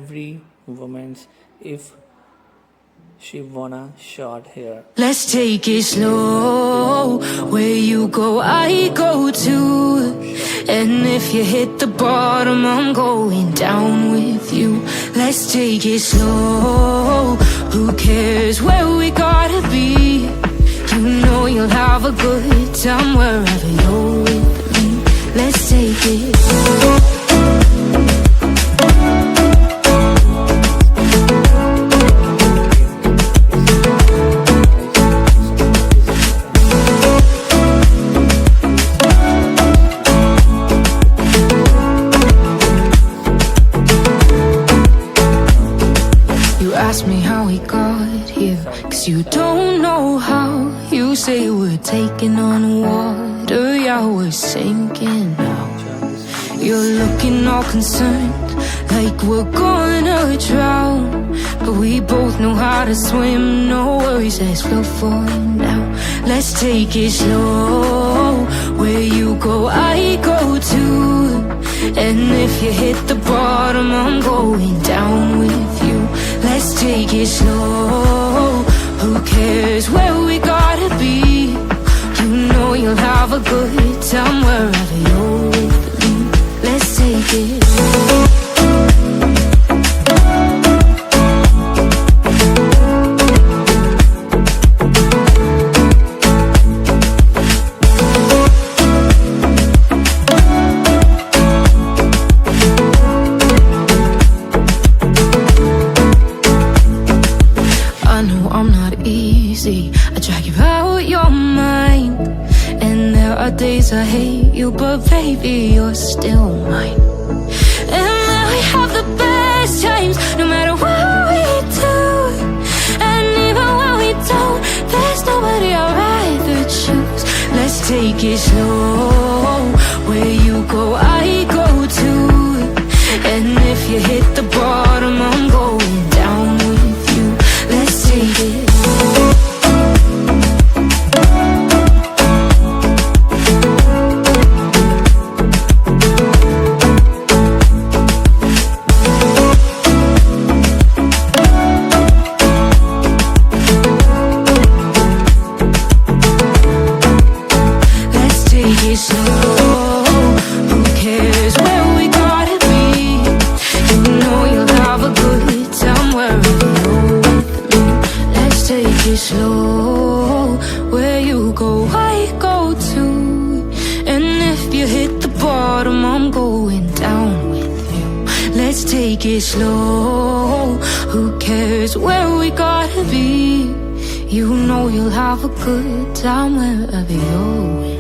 every woman's if she wanna short hair. Let's take it slow. Where you go, I go too. And if you hit the bottom, I'm going down with you. Let's take it slow. Who cares where we gotta be? You know you'll have a good time wherever you're with me. Let's take it slow. Ask me how we got here, 'cause you don't know how. You say we're taking on water, yeah, we're sinking now. You're looking all concerned, like we're gonna drown. But we both know how to swim, no worries, let's go for it now. Let's take it slow. Where you go, I go too. And if you hit the bottom, I'm going down with you. Let's take it slow. Who cares where we gotta be? You know you'll have a good time wherever you're with me. Let's take it slow. I'm not easy, I drag you out your mind. And there are days I hate you, but baby, you're still mine. And then we have the best times, no matter what we do. And even when we don't, there's nobody I'd rather choose. Let's take it slow. Where you go, I go too. And if you hit the bottom, I'm going down with you. Let's take it. Slow, where you go, I go too. And if you hit the bottom, I'm going down with you. Let's take it slow. Who cares where we gotta be? You know you'll have a good time wherever you're with.